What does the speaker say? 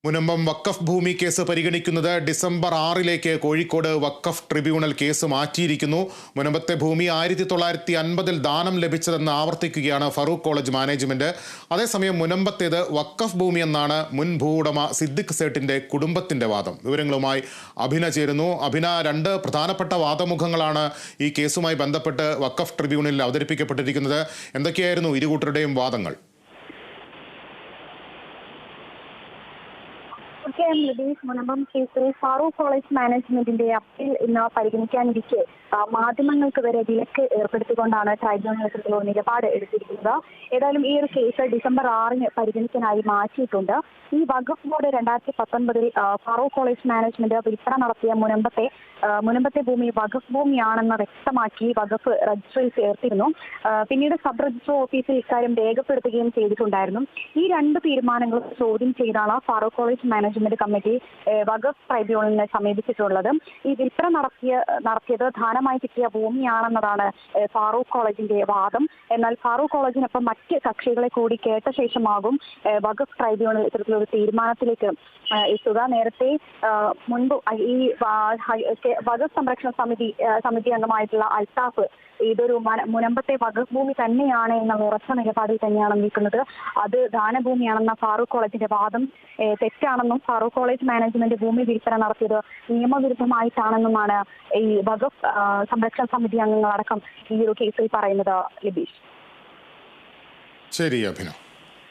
മുനമ്പം വഖഫ് ഭൂമി കേസ് പരിഗണിക്കുന്നത് ഡിസംബർ 6 കോഴിക്കോട് വഖഫ് tribunal case മാറ്റിയിരിക്കുന്നു. മുനമ്പത്തെ ഭൂമി 1950 ദാനം ലഭിച്ചതെന്ന് ആവർത്തിക്കുകയാണ് ഫറൂഖ് കോളേജ് മാനേജ്മെന്റ്. അതേസമയം മുനമ്പത്തേത് വഖഫ് ഭൂമി എന്നാണ് മുൻ ഭൂവുടമ സിദ്ദിഖ് സേട്ടിന്റെ കുടുംബത്തിന്റെ വാദം. വിവരങ്ങളുമായി അഭിന ചേരുന്നു. അഭിന, രണ്ട് പ്രധാനപ്പെട്ട വാദമുഖങ്ങളാണ് ഈ കേസുമായി ബന്ധപ്പെട്ട് വഖഫ് ട്രിബ്യൂണലിൽ അവതരിപ്പിക്കപ്പെട്ടിരിക്കുന്നത്. എന്തൊക്കെയായിരുന്നു ഇരുകൂട്ടരുടെയും വാദങ്ങൾ? മുനമ്പം കേസിൽ ഫറൂഖ് കോളേജ് മാനേജ്മെന്റിന്റെ അപ്പീൽ ഇന്ന് പരിഗണിക്കാനിരിക്കെ മാധ്യമങ്ങൾക്ക് വരെ വിലക്ക് ഏർപ്പെടുത്തിക്കൊണ്ടാണ് ട്രൈബ്യൂണൽ നേതൃത്വത്തിലുള്ള നിലപാട് എടുത്തിരിക്കുന്നത്. ഏതായാലും ഈ ഒരു കേസ് ഡിസംബർ 6 പരിഗണിക്കാനായി മാറ്റിയിട്ടുണ്ട്. ഈ വഖഫ് ബോർഡ് 2019 ഫറൂഖ് കോളേജ് മാനേജ്മെന്റ് വിൽപ്പന നടത്തിയ മുനമ്പത്തെ ഭൂമി വഖഫ് ഭൂമിയാണെന്ന് വ്യക്തമാക്കി വഖഫ് രജിസ്ട്രിയിൽ ചേർത്തിരുന്നു. പിന്നീട് സബ് രജിസ്ട്രാർ ഓഫീസിൽ ഇക്കാര്യം രേഖപ്പെടുത്തുകയും ചെയ്തിട്ടുണ്ടായിരുന്നു. ഈ രണ്ട് തീരുമാനങ്ങളും ചോദ്യം ചെയ്താണ് ഫറൂഖ് കോളേജ് മാനേജ്മെന്റ് കമ്മിറ്റി വഖഫ് ട്രൈബ്യൂണലിനെ സമീപിച്ചിട്ടുള്ളത്. ഈ വിൽപ്പന നടത്തിയത് ധാനമായി കിട്ടിയ ഭൂമിയാണെന്നതാണ് ഫറൂഖ് കോളേജിന്റെ വാദം. എന്നാൽ ഫറൂഖ് കോളേജിനൊപ്പം മറ്റ് കക്ഷികളെ കൂടി കേട്ട ശേഷമാകും വഖഫ് ട്രൈബ്യൂണൽ ഇത്തരത്തിലൊരു തീരുമാനത്തിലേക്ക് എത്തുക. നേരത്തെ മുൻപ് ഈ വഖഫ് സംരക്ഷണ സമിതി അംഗമായിട്ടുള്ള അൽത്താഫ് ഇതൊരു മുനമ്പത്തെ വഖഫ് ഭൂമി തന്നെയാണ് എന്നുള്ള ഉറച്ച നിലപാടിൽ തന്നെയാണ് നിൽക്കുന്നത്. അത് ദാനഭൂമിയാണെന്ന ഫറൂഖ് കോളേജിന്റെ വാദം തെറ്റാണെന്നും ഫറൂഖ് കോളേജ് മാനേജ്മെന്റ് ഭൂമി വിൽപ്പന നടത്തിയത് നിയമവിരുദ്ധമായിട്ടാണെന്നുമാണ് ഈ വഖഫ് സംരക്ഷണ സമിതി അംഗങ്ങളടക്കം ഈ ഒരു കേസിൽ പറയുന്നത്. ലിബീഷ്. ശരി അഭിന.